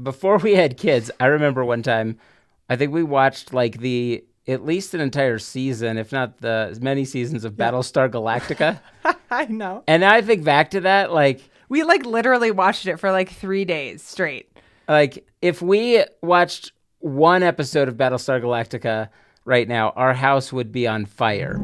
before we had kids, I remember one time, I think we watched like at least an entire season, if not the many seasons of Battlestar Galactica. I know. And I think back to that, We like literally watched it for like 3 days straight. like if we watched one episode of Battlestar Galactica right now, our house would be on fire.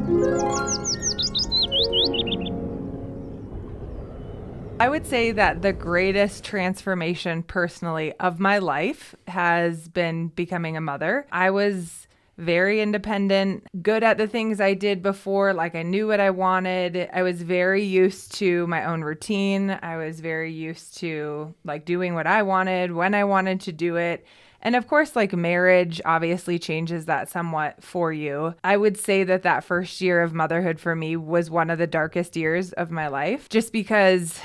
I would say that the greatest transformation personally of my life has been becoming a mother. I was very independent, good at the things I did before. Like I knew what I wanted. I was very used to my own routine. I was very used to like doing what I wanted when I wanted to do it. And of course, like marriage obviously changes that somewhat for you. I would say that that first year of motherhood for me was one of the darkest years of my life, just because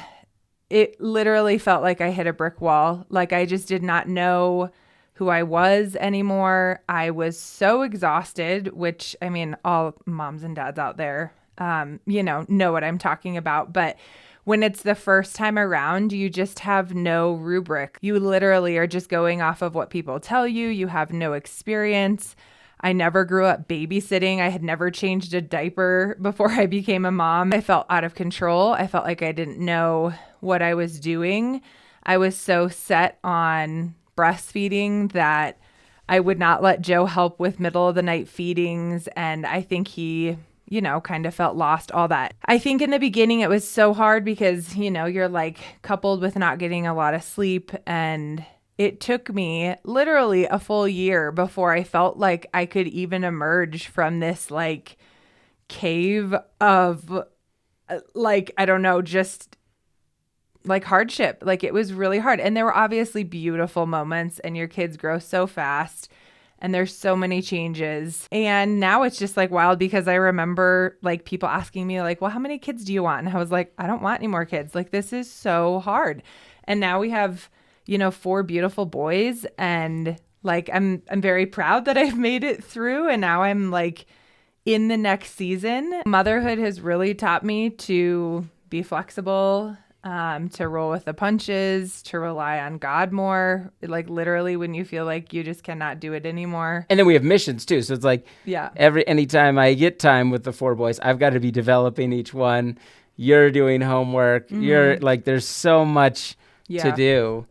it literally felt like I hit a brick wall. Like I just did not know who I was anymore. I was so exhausted, which I mean, all moms and dads out there, know what I'm talking about. But when it's the first time around, you just have no rubric. You literally are just going off of what people tell you. You have no experience. I never grew up babysitting. I had never changed a diaper before I became a mom. I felt out of control. I felt like I didn't know what I was doing. I was so set on breastfeeding that I would not let Joe help with middle of the night feedings. And I think he, kind of felt lost, all that. I think in the beginning it was so hard because, you're like coupled with not getting a lot of sleep, and it took me literally a full year before I felt like I could even emerge from this like cave of I don't know, just like hardship. Like it was really hard. And there were obviously beautiful moments, and your kids grow so fast and there's so many changes. And now it's just like wild because I remember like people asking me like, well, how many kids do you want? And I was like, I don't want any more kids. Like this is so hard. And now we have 4 beautiful boys, and like I'm very proud that I've made it through, and now I'm like in the next season. Motherhood has really taught me to be flexible, to roll with the punches, to rely on God more, like literally when you feel like you just cannot do it anymore. And then we have missions too. So it's like Yeah. anytime I get time with the 4 boys, I've got to be developing each one. You're doing homework. You're like, there's so much to do.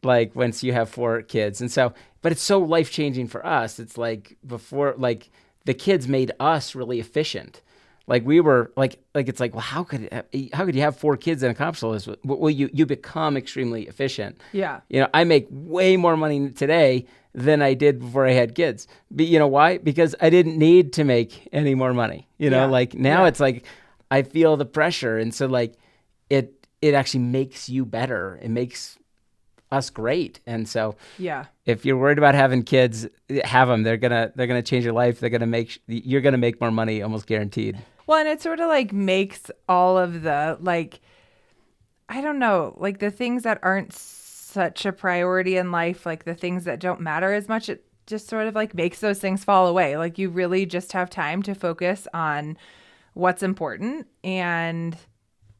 Like once you have 4 kids. And so, but it's so life-changing for us. It's like before, like the kids made us really efficient. Like we were like it's like, well, how could you have 4 kids and accomplish all this? Well, you become extremely efficient. Yeah. I make way more money today than I did before I had kids. But you know why? Because I didn't need to make any more money. Like now it's like I feel the pressure, and so like it actually makes you better. It makes us great. And so if you're worried about having kids, have them. They're gonna change your life. You're gonna make more money, almost guaranteed. Well, and it sort of like makes all of the like, I don't know, like the things that aren't such a priority in life, like the things that don't matter as much, it just sort of like makes those things fall away. Like you really just have time to focus on what's important. And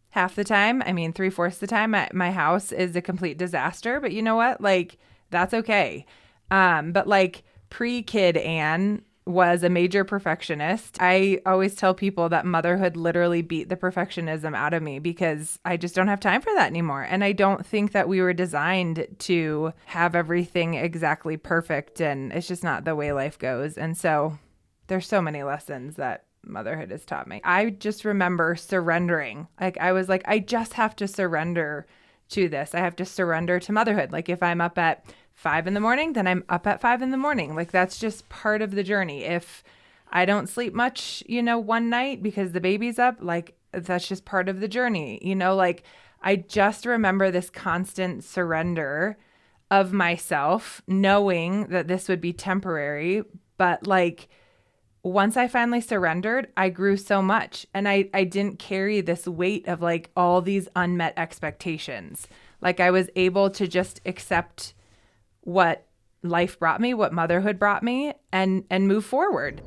half the time, I mean, 3/4 the time, my house is a complete disaster. But you know what? Like, that's okay. But like pre-kid Anne was a major perfectionist. I always tell people that motherhood literally beat the perfectionism out of me because I just don't have time for that anymore. And I don't think that we were designed to have everything exactly perfect. And it's just not the way life goes. And so there's so many lessons that motherhood has taught me. I just remember surrendering. Like I was like, I just have to surrender to this. I have to surrender to motherhood. Like if I'm up at 5 a.m, then I'm up at 5 a.m. Like that's just part of the journey. If I don't sleep much, one night because the baby's up, like that's just part of the journey. Like I just remember this constant surrender of myself, knowing that this would be temporary, but like once I finally surrendered, I grew so much, and I didn't carry this weight of like all these unmet expectations. Like I was able to just accept what life brought me, what motherhood brought me, and move forward.